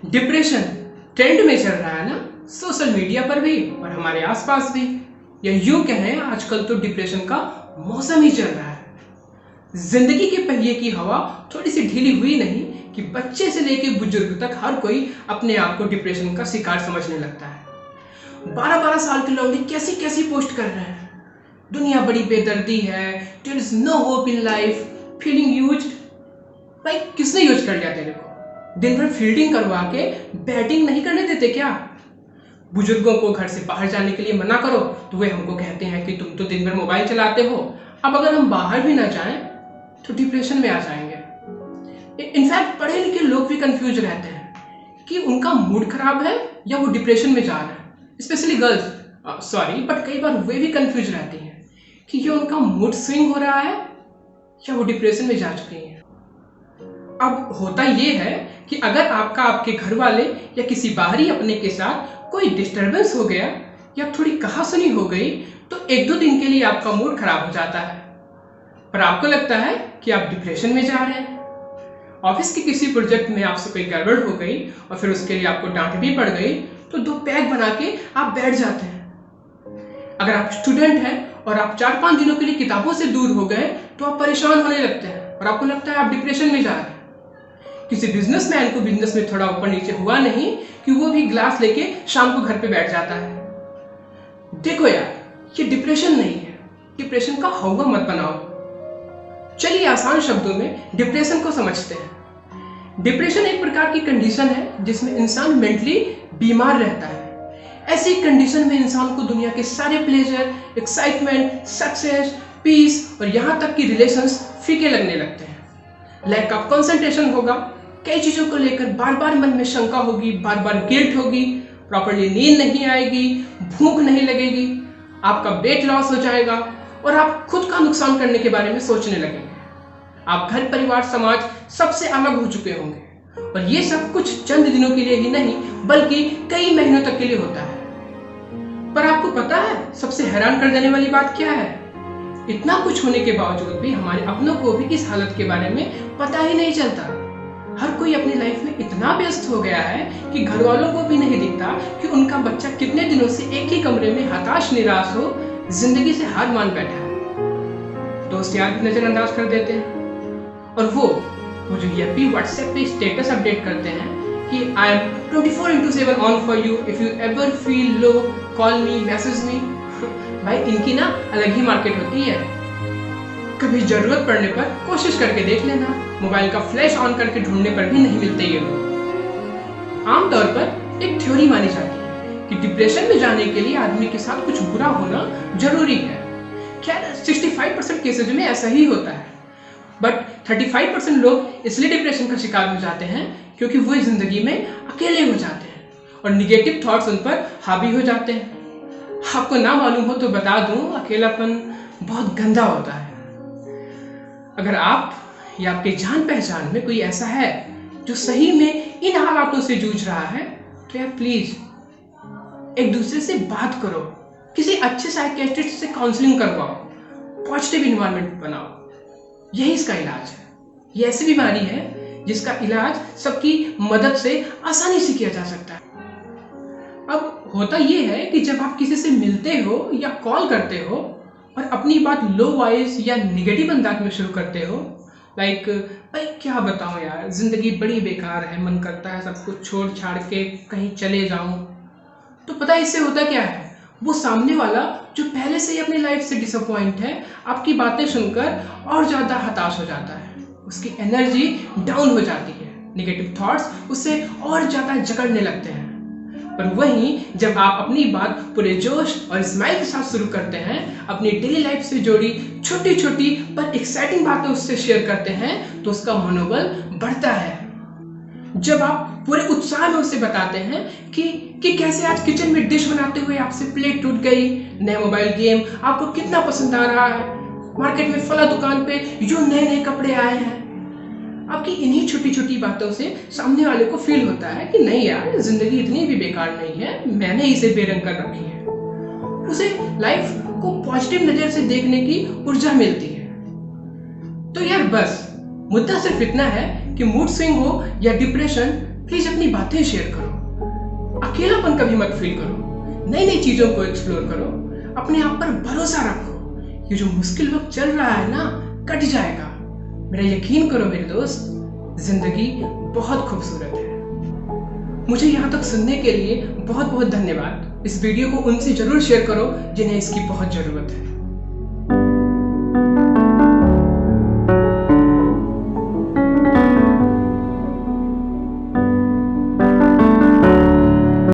Depression trend में चल रहा है ना, सोशल मीडिया पर भी और हमारे आसपास भी। या यूं कहें आजकल तो डिप्रेशन का मौसम ही चल रहा है। जिंदगी के पहिए की हवा थोड़ी सी ढीली हुई नहीं कि बच्चे से लेकर बुजुर्ग तक हर कोई अपने आप को डिप्रेशन का शिकार समझने लगता है। 12-12 साल के लौंडे कैसी कैसी पोस्ट कर रहे हैं, दुनिया बड़ी बेदर्दी है, there is no hope in life, feeling used. भाई किसने यूज कर लिया तेरे को? दिन भर फील्डिंग करवा के बैटिंग नहीं करने देते क्या? बुजुर्गों को घर से बाहर जाने के लिए मना करो तो वे हमको कहते हैं कि तुम तो दिन भर मोबाइल चलाते हो। अब अगर हम बाहर भी ना जाएं तो डिप्रेशन में आ जाएंगे। इनफैक्ट पढ़े लिखे लोग भी कंफ्यूज रहते हैं कि उनका मूड खराब है या वो डिप्रेशन में जा रहा है। स्पेशली गर्ल्स, सॉरी बट कई बार वे भी कंफ्यूज रहती हैं कि ये उनका मूड स्विंग हो रहा है या वो डिप्रेशन में जा चुकी हैं। अब होता ये है कि अगर आपके घर वाले या किसी बाहरी अपने के साथ कोई डिस्टरबेंस हो गया या थोड़ी कहासुनी हो गई तो 1-2 दिन के लिए आपका मूड खराब हो जाता है, पर आपको लगता है कि आप डिप्रेशन में जा रहे हैं। ऑफिस के किसी प्रोजेक्ट में आपसे कोई गड़बड़ हो गई और फिर उसके लिए आपको डांट भी पड़ गई तो 2 पैग बना के आप बैठ जाते हैं। अगर आप स्टूडेंट हैं और आप 4-5 दिनों के लिए किताबों से दूर हो गए तो आप परेशान होने लगते हैं और आपको लगता है आप डिप्रेशन में जा रहे हैं। किसी बिजनेसमैन को बिजनेस में थोड़ा ऊपर नीचे हुआ नहीं कि वो भी ग्लास लेके शाम को घर पे बैठ जाता है। देखो यार, ये डिप्रेशन नहीं है, डिप्रेशन का हौवा मत बनाओ। चलिए आसान शब्दों में डिप्रेशन को समझते हैं। डिप्रेशन एक प्रकार की कंडीशन है जिसमें इंसान मेंटली बीमार रहता है। ऐसी कंडीशन में इंसान को दुनिया के सारे प्लेजर, एक्साइटमेंट, सक्सेस, पीस और यहाँ तक कि रिलेशंस फीके लगने लगते हैं। लैक ऑफ कंसंट्रेशन होगा, कई चीजों को लेकर बार बार मन में शंका होगी, बार बार गिल्ट होगी, प्रॉपर्ली नींद नहीं आएगी, भूख नहीं लगेगी, आपका वेट लॉस हो जाएगा और आप खुद का नुकसान करने के बारे में सोचने लगेंगे। आप घर परिवार समाज सबसे अलग हो चुके होंगे और ये सब कुछ चंद दिनों के लिए ही नहीं बल्कि कई महीनों तक के लिए होता है। पर आपको पता है सबसे हैरान कर देने वाली बात क्या है? इतना कुछ होने के बावजूद भी हमारे अपनों को भी इस हालत के बारे में पता ही नहीं चलता। हर कोई अपनी लाइफ में इतना व्यस्त हो गया है कि घर वालों को भी नहीं दिखता कि उनका बच्चा कितने दिनों से एक ही कमरे में हताश निराश हो जिंदगी से हार मान बैठा है। दोस्त यार भी नजरअंदाज कर देते हैं और वो जो यपी व्हाट्सएप पे स्टेटस अपडेट करते हैं कि I am 24/7 on for you, if you ever feel low call me, message me. भाई इनकी ना अलग ही मार्केट होती है। कभी जरूरत पड़ने पर कोशिश करके देख लेना, मोबाइल का फ्लैश ऑन करके ढूंढने पर भी नहीं मिलते ये लोग। आमतौर पर एक थ्योरी मानी जाती है कि डिप्रेशन में जाने के लिए आदमी के साथ कुछ बुरा होना जरूरी है। खैर 65% केसेज में ऐसा ही होता है, बट 35% लोग इसलिए डिप्रेशन का शिकार हो जाते हैं क्योंकि वो जिंदगी में अकेले हो जाते हैं और निगेटिव थॉट्स उन पर हावी हो जाते हैं। आपको ना मालूम हो तो बता दूं, अकेलापन बहुत गंदा होता है। अगर आप या आपके जान पहचान में कोई ऐसा है जो सही में इन हालातों से जूझ रहा है तो यार प्लीज एक दूसरे से बात करो, किसी अच्छे साइकियाट्रिस्ट से काउंसलिंग करवाओ, पॉजिटिव इन्वायरमेंट बनाओ। यही इसका इलाज है। ये ऐसी बीमारी है जिसका इलाज सबकी मदद से आसानी से किया जा सकता है। अब होता ये है कि जब आप किसी से मिलते हो या कॉल करते हो और अपनी बात लो वॉइस या निगेटिव अंदाज में शुरू करते हो, लाइक भाई क्या बताऊं यार, जिंदगी बड़ी बेकार है, मन करता है सब कुछ छोड़ छाड़ के कहीं चले जाऊं, तो पता है इससे होता क्या है? वो सामने वाला जो पहले से ही अपनी लाइफ से डिसअपॉइंट है, आपकी बातें सुनकर और ज्यादा हताश हो जाता है, उसकी एनर्जी डाउन हो जाती है, निगेटिव थॉट्स उससे और ज्यादा जकड़ने लगते हैं। पर वहीं जब आप अपनी बात पूरे जोश और स्माइल के साथ शुरू करते हैं, अपनी डेली लाइफ से जुड़ी छोटी छोटी पर एक्साइटिंग बातें उससे शेयर करते हैं तो उसका मनोबल बढ़ता है। जब आप पूरे उत्साह में उसे बताते हैं कि कैसे आज किचन में डिश बनाते हुए आपसे प्लेट टूट गई, नया मोबाइल गेम आपको कितना पसंद आ रहा है, मार्केट में फला दुकान पे जो नए नए कपड़े आए हैं, आपकी इन्हीं छोटी छोटी बातों से सामने वाले को फील होता है कि नहीं यार, जिंदगी इतनी भी बेकार नहीं है, मैंने इसे बेरंग कर रखी है। उसे लाइफ को पॉजिटिव नजर से देखने की ऊर्जा मिलती है। तो यार बस मुद्दा सिर्फ इतना है कि मूड स्विंग हो या डिप्रेशन, प्लीज अपनी बातें शेयर करो, अकेलापन कभी मत फील करो, नई नई चीजों को एक्सप्लोर करो, अपने आप पर भरोसा रखो। ये जो मुश्किल वक्त चल रहा है ना, कट जाएगा। मेरा यकीन करो मेरे दोस्त, जिंदगी बहुत खूबसूरत है। मुझे यहाँ तक सुनने के लिए बहुत बहुत धन्यवाद। इस वीडियो को उनसे जरूर शेयर करो जिन्हें इसकी बहुत जरूरत है।